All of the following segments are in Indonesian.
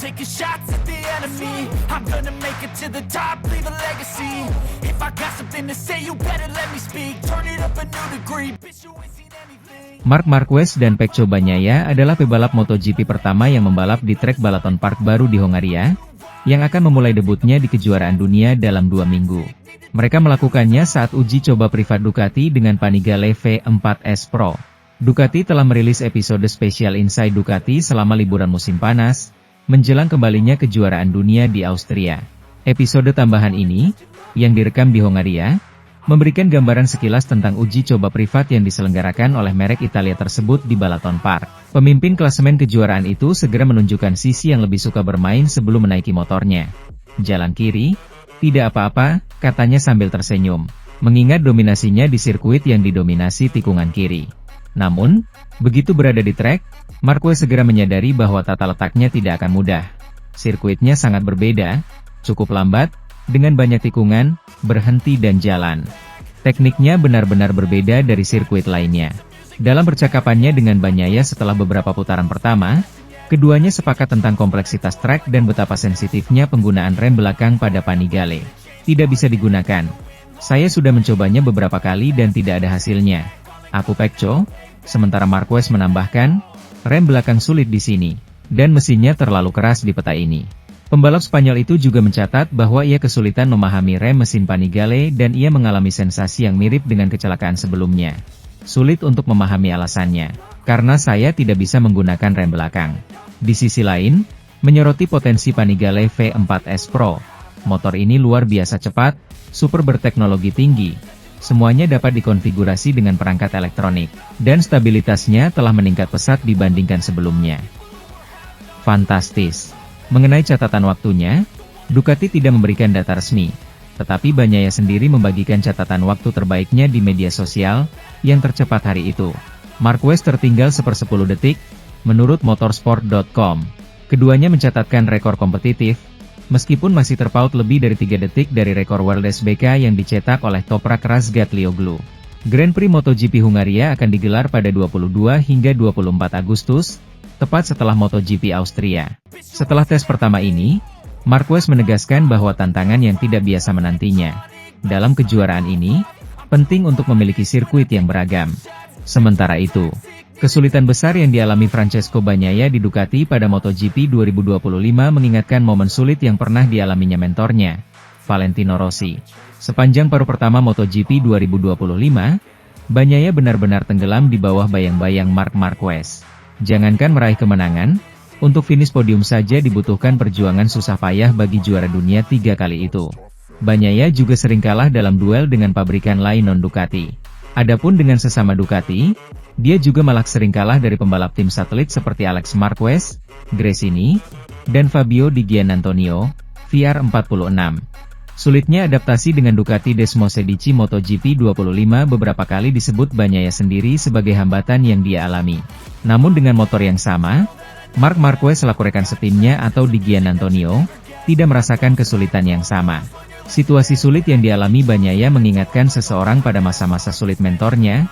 taking shots at the enemy. I'm gonna make it to the top, leave a legacy. If I got something to say, you better let me speak. Turn it up a new degree, bitch, you ain't seen anything. Marc Marquez dan Pecco Bagnaia adalah pebalap MotoGP pertama yang membalap di trek Balaton Park baru di Hongaria, yang akan memulai debutnya di kejuaraan dunia dalam 2 minggu. Mereka melakukannya saat uji coba privat Ducati dengan Panigale V4S Pro. Ducati telah merilis episode spesial Inside Ducati selama liburan musim panas, menjelang kembalinya kejuaraan dunia di Austria. Episode tambahan ini, yang direkam di Hongaria, memberikan gambaran sekilas tentang uji coba privat yang diselenggarakan oleh merek Italia tersebut di Balaton Park. Pemimpin klasemen kejuaraan itu segera menunjukkan sisi yang lebih suka bermain sebelum menaiki motornya. Jalan kiri, tidak apa-apa, katanya sambil tersenyum, mengingat dominasinya di sirkuit yang didominasi tikungan kiri. Namun, begitu berada di trek, Marquez segera menyadari bahwa tata letaknya tidak akan mudah. Sirkuitnya sangat berbeda, cukup lambat, dengan banyak tikungan, berhenti dan jalan. Tekniknya benar-benar berbeda dari sirkuit lainnya. Dalam percakapannya dengan Bagnaia setelah beberapa putaran pertama, keduanya sepakat tentang kompleksitas trek dan betapa sensitifnya penggunaan rem belakang pada Panigale. Tidak bisa digunakan. Saya sudah mencobanya beberapa kali dan tidak ada hasilnya. Aku Pecco, sementara Marquez menambahkan, rem belakang sulit di sini, dan mesinnya terlalu keras di peta ini. Pembalap Spanyol itu juga mencatat bahwa ia kesulitan memahami rem mesin Panigale dan ia mengalami sensasi yang mirip dengan kecelakaan sebelumnya. Sulit untuk memahami alasannya, karena saya tidak bisa menggunakan rem belakang. Di sisi lain, menyoroti potensi Panigale V4S Pro. Motor ini luar biasa cepat, super berteknologi tinggi. Semuanya dapat dikonfigurasi dengan perangkat elektronik, dan stabilitasnya telah meningkat pesat dibandingkan sebelumnya. Fantastis. Mengenai catatan waktunya, Ducati tidak memberikan data resmi, tetapi Bagnaia sendiri membagikan catatan waktu terbaiknya di media sosial, yang tercepat hari itu. Marquez tertinggal 1/10 detik, menurut motorsport.com. Keduanya mencatatkan rekor kompetitif, meskipun masih terpaut lebih dari 3 detik dari rekor World SBK yang dicetak oleh Toprak Razgatlioglu. Grand Prix MotoGP Hungaria akan digelar pada 22 hingga 24 Agustus, tepat setelah MotoGP Austria. Setelah tes pertama ini, Marquez menegaskan bahwa tantangan yang tidak biasa menantinya. Dalam kejuaraan ini, penting untuk memiliki sirkuit yang beragam. Sementara itu, kesulitan besar yang dialami Francesco Bagnaia di Ducati pada MotoGP 2025 mengingatkan momen sulit yang pernah dialaminya mentornya, Valentino Rossi. Sepanjang paruh pertama MotoGP 2025, Bagnaia benar-benar tenggelam di bawah bayang-bayang Marc Marquez. Jangankan meraih kemenangan, untuk finish podium saja dibutuhkan perjuangan susah payah bagi juara dunia 3 kali itu. Bagnaia juga sering kalah dalam duel dengan pabrikan lain non-Ducati. Adapun dengan sesama Ducati, dia juga malah sering kalah dari pembalap tim satelit seperti Alex Marquez, Gresini, dan Fabio Di Giannantonio, VR46. Sulitnya adaptasi dengan Ducati Desmosedici MotoGP 25 beberapa kali disebut Bagnaia sendiri sebagai hambatan yang dia alami. Namun dengan motor yang sama, Marc Marquez selaku rekan setimnya atau Di Giannantonio, tidak merasakan kesulitan yang sama. Situasi sulit yang dialami Bagnaia mengingatkan seseorang pada masa-masa sulit mentornya,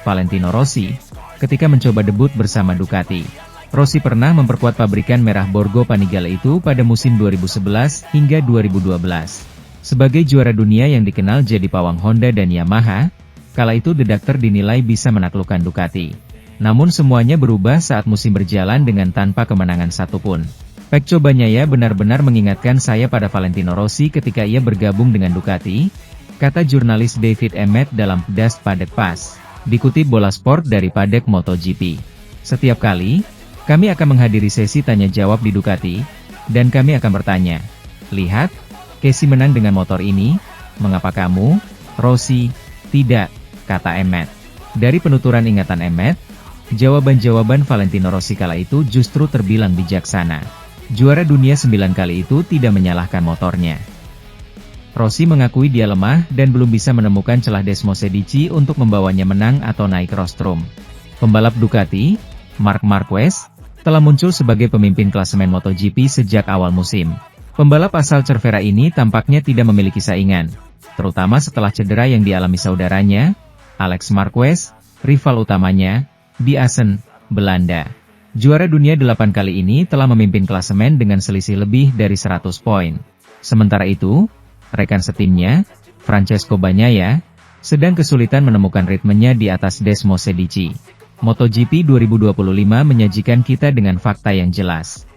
Valentino Rossi, ketika mencoba debut bersama Ducati. Rossi pernah memperkuat pabrikan merah Borgo Panigale itu pada musim 2011 hingga 2012. Sebagai juara dunia yang dikenal jadi pawang Honda dan Yamaha, kala itu The Doctor dinilai bisa menaklukkan Ducati. Namun semuanya berubah saat musim berjalan dengan tanpa kemenangan satupun. Pecco Bagnaia benar-benar mengingatkan saya pada Valentino Rossi ketika ia bergabung dengan Ducati, kata jurnalis David Emmett dalam Das Paddock Pass. Dikutip Bola Sport dari Paddock MotoGP. Setiap kali, kami akan menghadiri sesi tanya jawab di Ducati, dan kami akan bertanya, lihat, Casey menang dengan motor ini, mengapa kamu, Rossi, tidak, kata Emmett. Dari penuturan ingatan Emmett, jawaban-jawaban Valentino Rossi kala itu justru terbilang bijaksana. Juara dunia 9 kali itu tidak menyalahkan motornya. Rossi mengakui dia lemah dan belum bisa menemukan celah Desmosedici untuk membawanya menang atau naik rostrum. Pembalap Ducati, Marc Marquez, telah muncul sebagai pemimpin klasemen MotoGP sejak awal musim. Pembalap asal Cervera ini tampaknya tidak memiliki saingan, terutama setelah cedera yang dialami saudaranya, Alex Marquez, rival utamanya, di Assen, Belanda. Juara dunia 8 kali ini telah memimpin klasemen dengan selisih lebih dari 100 poin. Sementara itu, rekan setimnya, Francesco Bagnaia, sedang kesulitan menemukan ritmenya di atas Desmo Sedici. MotoGP 2025 menyajikan kita dengan fakta yang jelas.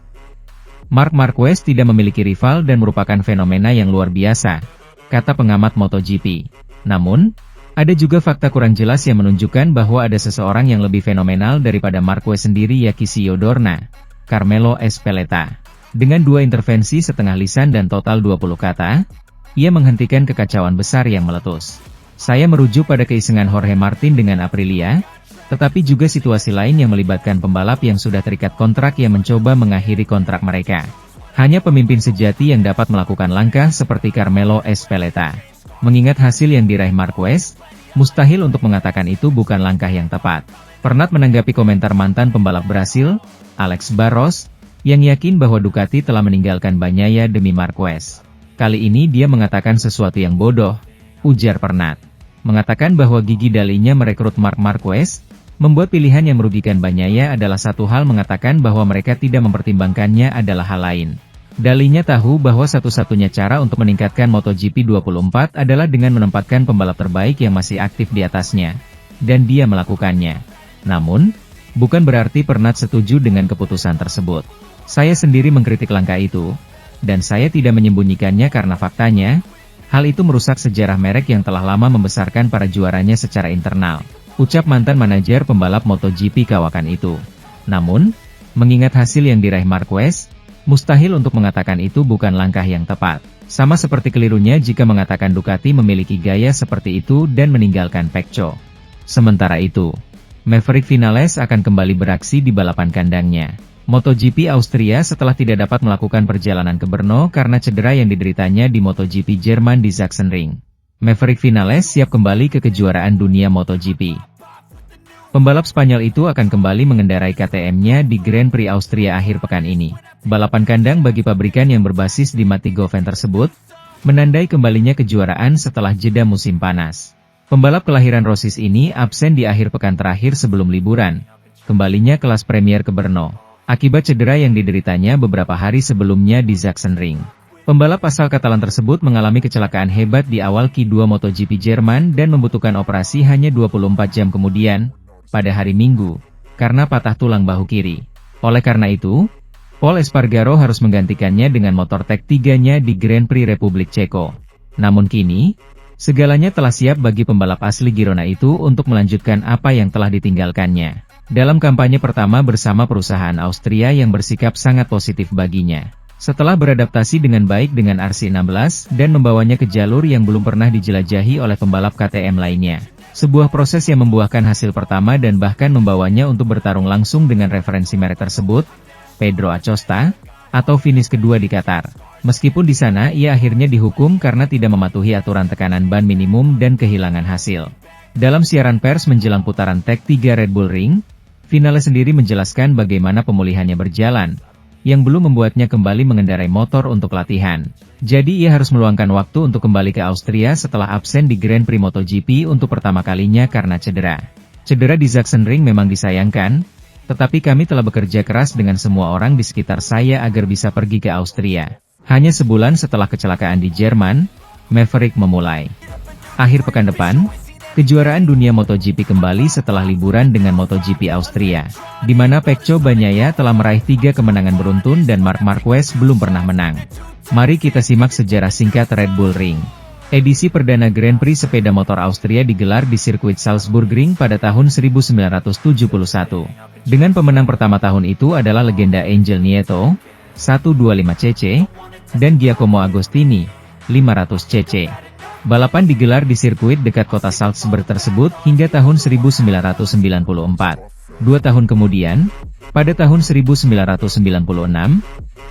Marc Marquez tidak memiliki rival dan merupakan fenomena yang luar biasa, kata pengamat MotoGP. Namun, ada juga fakta kurang jelas yang menunjukkan bahwa ada seseorang yang lebih fenomenal daripada Marquez sendiri, yaitu Dorna, Carmelo Ezpeleta. Dengan 2 intervensi setengah lisan dan total 20 kata, ia menghentikan kekacauan besar yang meletus. Saya merujuk pada keisengan Jorge Martin dengan Aprilia, tetapi juga situasi lain yang melibatkan pembalap yang sudah terikat kontrak yang mencoba mengakhiri kontrak mereka. Hanya pemimpin sejati yang dapat melakukan langkah seperti Carmelo Ezpeleta. Mengingat hasil yang diraih Marquez, mustahil untuk mengatakan itu bukan langkah yang tepat. Pernat menanggapi komentar mantan pembalap Brasil, Alex Barros, yang yakin bahwa Ducati telah meninggalkan Bagnaia demi Marquez. Kali ini dia mengatakan sesuatu yang bodoh, ujar Pernat. Mengatakan bahwa gigi dalinya merekrut Marc Marquez, membuat pilihan yang merugikan Bagnaia adalah satu hal, mengatakan bahwa mereka tidak mempertimbangkannya adalah hal lain. Dalinya tahu bahwa satu-satunya cara untuk meningkatkan MotoGP 24 adalah dengan menempatkan pembalap terbaik yang masih aktif di atasnya. Dan dia melakukannya. Namun, bukan berarti Pernat setuju dengan keputusan tersebut. Saya sendiri mengkritik langkah itu, dan saya tidak menyembunyikannya karena faktanya, hal itu merusak sejarah merek yang telah lama membesarkan para juaranya secara internal, ucap mantan manajer pembalap MotoGP kawakan itu. Namun, mengingat hasil yang diraih Marquez, mustahil untuk mengatakan itu bukan langkah yang tepat. Sama seperti kelirunya jika mengatakan Ducati memiliki gaya seperti itu dan meninggalkan Pecco. Sementara itu, Maverick Vinales akan kembali beraksi di balapan kandangnya. MotoGP Austria setelah tidak dapat melakukan perjalanan ke Brno karena cedera yang dideritanya di MotoGP Jerman di Sachsenring. Maverick Vinales siap kembali ke kejuaraan dunia MotoGP. Pembalap Spanyol itu akan kembali mengendarai KTM-nya di Grand Prix Austria akhir pekan ini. Balapan kandang bagi pabrikan yang berbasis di Mattighofen tersebut, menandai kembalinya kejuaraan setelah jeda musim panas. Pembalap kelahiran Rossis ini absen di akhir pekan terakhir sebelum liburan, kembalinya kelas Premier ke Brno, akibat cedera yang dideritanya beberapa hari sebelumnya di Sachsenring. Pembalap asal Katalan tersebut mengalami kecelakaan hebat di awal Q2 MotoGP Jerman dan membutuhkan operasi hanya 24 jam kemudian, pada hari Minggu, karena patah tulang bahu kiri. Oleh karena itu, Pol Espargaro harus menggantikannya dengan motor Tech 3-nya di Grand Prix Republik Ceko. Namun kini, segalanya telah siap bagi pembalap asli Girona itu untuk melanjutkan apa yang telah ditinggalkannya. Dalam kampanye pertama bersama perusahaan Austria yang bersikap sangat positif baginya. Setelah beradaptasi dengan baik dengan RC16 dan membawanya ke jalur yang belum pernah dijelajahi oleh pembalap KTM lainnya. Sebuah proses yang membuahkan hasil pertama dan bahkan membawanya untuk bertarung langsung dengan referensi merek tersebut, Pedro Acosta, atau finish kedua di Qatar. Meskipun di sana ia akhirnya dihukum karena tidak mematuhi aturan tekanan ban minimum dan kehilangan hasil. Dalam siaran pers menjelang putaran Tech 3 Red Bull Ring, Vinales sendiri menjelaskan bagaimana pemulihannya berjalan, yang belum membuatnya kembali mengendarai motor untuk latihan. Jadi ia harus meluangkan waktu untuk kembali ke Austria setelah absen di Grand Prix MotoGP untuk pertama kalinya karena cedera. Cedera di Sachsenring memang disayangkan, tetapi kami telah bekerja keras dengan semua orang di sekitar saya agar bisa pergi ke Austria. Hanya sebulan setelah kecelakaan di Jerman, Maverick memulai. Akhir pekan depan, kejuaraan dunia MotoGP kembali setelah liburan dengan MotoGP Austria, di mana Pecco Bagnaia telah meraih 3 kemenangan beruntun dan Marc Marquez belum pernah menang. Mari kita simak sejarah singkat Red Bull Ring. Edisi perdana Grand Prix sepeda motor Austria digelar di sirkuit Salzburgring pada tahun 1971. Dengan pemenang pertama tahun itu adalah legenda Angel Nieto, 125cc, dan Giacomo Agostini, 500cc. Balapan digelar di sirkuit dekat kota Salzburg tersebut hingga tahun 1994. 2 tahun kemudian, pada tahun 1996,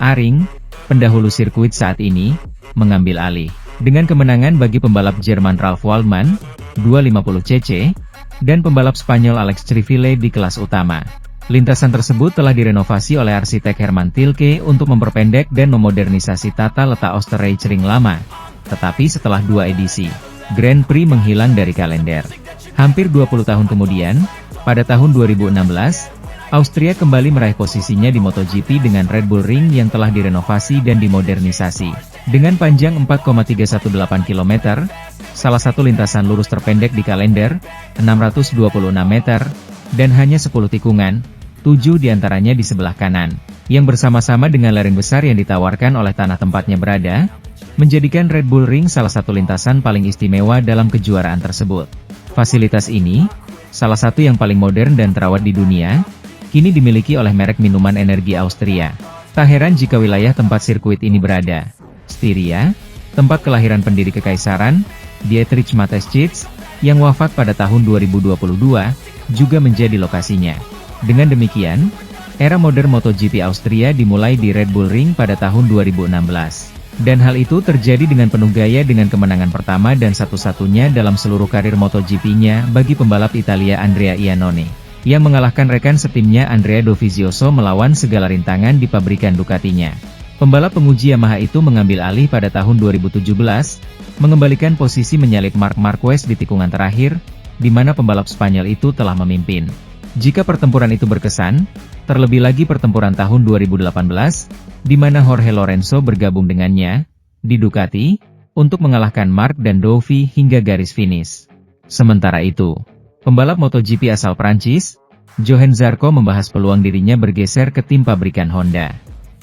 Aring, pendahulu sirkuit saat ini, mengambil alih. Dengan kemenangan bagi pembalap Jerman Ralf Waldmann, 250cc, dan pembalap Spanyol Alex Criville di kelas utama. Lintasan tersebut telah direnovasi oleh arsitek Herman Tilke untuk memperpendek dan memodernisasi tata letak Oostenrijkring lama. Tetapi setelah 2 edisi, Grand Prix menghilang dari kalender. Hampir 20 tahun kemudian, pada tahun 2016, Austria kembali meraih posisinya di MotoGP dengan Red Bull Ring yang telah direnovasi dan dimodernisasi. Dengan panjang 4,318 km, salah satu lintasan lurus terpendek di kalender, 626 meter, dan hanya 10 tikungan, 7 diantaranya di sebelah kanan, yang bersama-sama dengan lereng besar yang ditawarkan oleh tanah tempatnya berada, menjadikan Red Bull Ring salah satu lintasan paling istimewa dalam kejuaraan tersebut. Fasilitas ini, salah satu yang paling modern dan terawat di dunia, kini dimiliki oleh merek minuman energi Austria. Tak heran jika wilayah tempat sirkuit ini berada, Styria, tempat kelahiran pendiri kekaisaran, Dietrich Mateschitz, yang wafat pada tahun 2022, juga menjadi lokasinya. Dengan demikian, era modern MotoGP Austria dimulai di Red Bull Ring pada tahun 2016. Dan hal itu terjadi dengan penuh gaya dengan kemenangan pertama dan satu-satunya dalam seluruh karir MotoGP-nya bagi pembalap Italia Andrea Iannone, yang mengalahkan rekan setimnya Andrea Dovizioso melawan segala rintangan di pabrikan Ducatinya. Pembalap penguji Yamaha itu mengambil alih pada tahun 2017, mengembalikan posisi menyalip Marc Marquez di tikungan terakhir, di mana pembalap Spanyol itu telah memimpin. Jika pertempuran itu berkesan, terlebih lagi pertempuran tahun 2018, di mana Jorge Lorenzo bergabung dengannya, di Ducati, untuk mengalahkan Marc dan Dovi hingga garis finish. Sementara itu, pembalap MotoGP asal Prancis, Johann Zarco membahas peluang dirinya bergeser ke tim pabrikan Honda.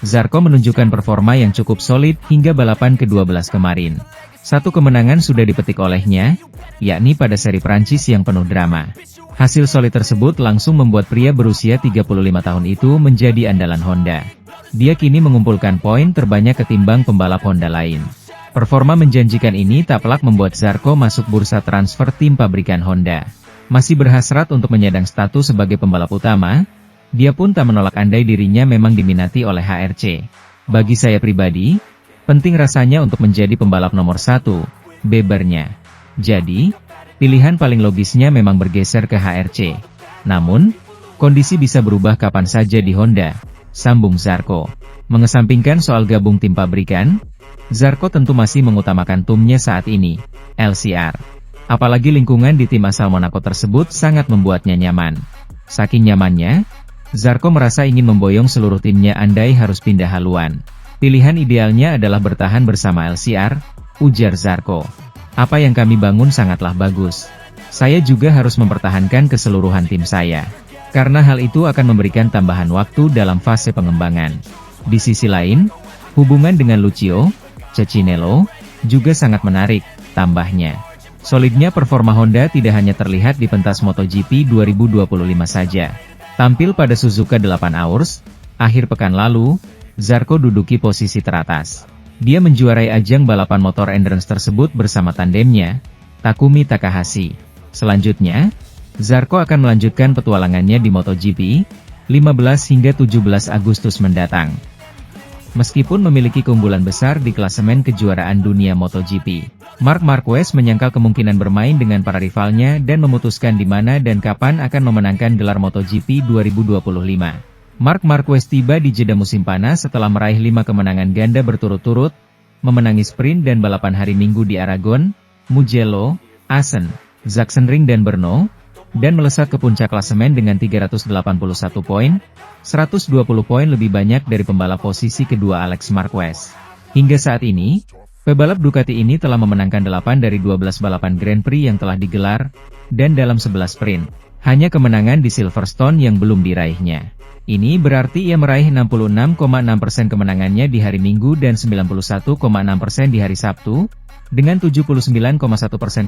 Zarco menunjukkan performa yang cukup solid hingga balapan ke-12 kemarin. Satu kemenangan sudah dipetik olehnya, yakni pada seri Prancis yang penuh drama. Hasil solid tersebut langsung membuat pria berusia 35 tahun itu menjadi andalan Honda. Dia kini mengumpulkan poin terbanyak ketimbang pembalap Honda lain. Performa menjanjikan ini tak pelak membuat Zarco masuk bursa transfer tim pabrikan Honda. Masih berhasrat untuk menyandang status sebagai pembalap utama, dia pun tak menolak andai dirinya memang diminati oleh HRC. Bagi saya pribadi, penting rasanya untuk menjadi pembalap nomor 1, bebernya. Jadi, pilihan paling logisnya memang bergeser ke HRC. Namun, kondisi bisa berubah kapan saja di Honda, sambung Zarco. Mengesampingkan soal gabung tim pabrikan, Zarco tentu masih mengutamakan timnya saat ini, LCR. Apalagi lingkungan di tim asal Monaco tersebut sangat membuatnya nyaman. Saking nyamannya, Zarco merasa ingin memboyong seluruh timnya andai harus pindah haluan. Pilihan idealnya adalah bertahan bersama LCR, ujar Zarco. Apa yang kami bangun sangatlah bagus. Saya juga harus mempertahankan keseluruhan tim saya. Karena hal itu akan memberikan tambahan waktu dalam fase pengembangan. Di sisi lain, hubungan dengan Lucio Cecchinello juga sangat menarik, tambahnya. Solidnya performa Honda tidak hanya terlihat di pentas MotoGP 2025 saja. Tampil pada Suzuka 8 Hours, akhir pekan lalu, Zarco duduki posisi teratas. Dia menjuarai ajang balapan motor endurance tersebut bersama tandemnya, Takumi Takahashi. Selanjutnya, Zarco akan melanjutkan petualangannya di MotoGP, 15 hingga 17 Agustus mendatang. Meskipun memiliki keunggulan besar di klasemen kejuaraan dunia MotoGP, Marc Marquez menyangkal kemungkinan bermain dengan para rivalnya dan memutuskan di mana dan kapan akan memenangkan gelar MotoGP 2025. Marc Marquez tiba di jeda musim panas setelah meraih 5 kemenangan ganda berturut-turut, memenangi sprint dan balapan hari Minggu di Aragon, Mugello, Assen, Sachsenring dan Brno, dan melesat ke puncak klasemen dengan 381 poin, 120 poin lebih banyak dari pembalap posisi kedua Alex Marquez. Hingga saat ini, pebalap Ducati ini telah memenangkan 8 dari 12 balapan Grand Prix yang telah digelar, dan dalam 11 sprint, hanya kemenangan di Silverstone yang belum diraihnya. Ini berarti ia meraih 66,6% kemenangannya di hari Minggu dan 91,6% di hari Sabtu, dengan 79,1%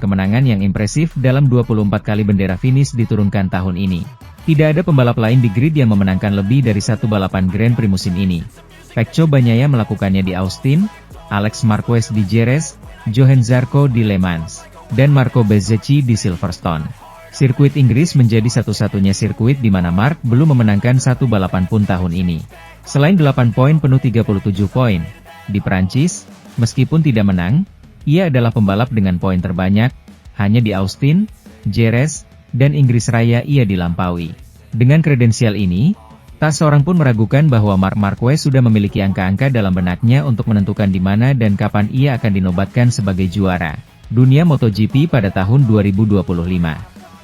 kemenangan yang impresif dalam 24 kali bendera finish diturunkan tahun ini. Tidak ada pembalap lain di grid yang memenangkan lebih dari satu balapan Grand Prix musim ini. Pecco Bagnaia melakukannya di Austin, Alex Marquez di Jerez, Johann Zarco di Le Mans, dan Marco Bezzecchi di Silverstone. Sirkuit Inggris menjadi satu-satunya sirkuit di mana Marc belum memenangkan satu balapan pun tahun ini. Selain 8 poin penuh 37 poin, di Prancis, meskipun tidak menang, ia adalah pembalap dengan poin terbanyak, hanya di Austin, Jerez, dan Inggris Raya ia dilampaui. Dengan kredensial ini, tak seorang pun meragukan bahwa Marc Marquez sudah memiliki angka-angka dalam benaknya untuk menentukan di mana dan kapan ia akan dinobatkan sebagai juara dunia MotoGP pada tahun 2025.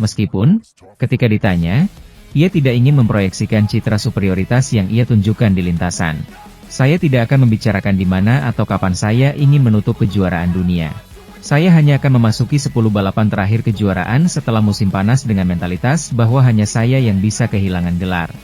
Meskipun, ketika ditanya, Ia tidak ingin memproyeksikan citra superioritas yang ia tunjukkan di lintasan. Saya tidak akan membicarakan di mana atau kapan saya ingin menutup kejuaraan dunia. Saya hanya akan memasuki 10 balapan terakhir kejuaraan setelah musim panas dengan mentalitas bahwa hanya saya yang bisa kehilangan gelar.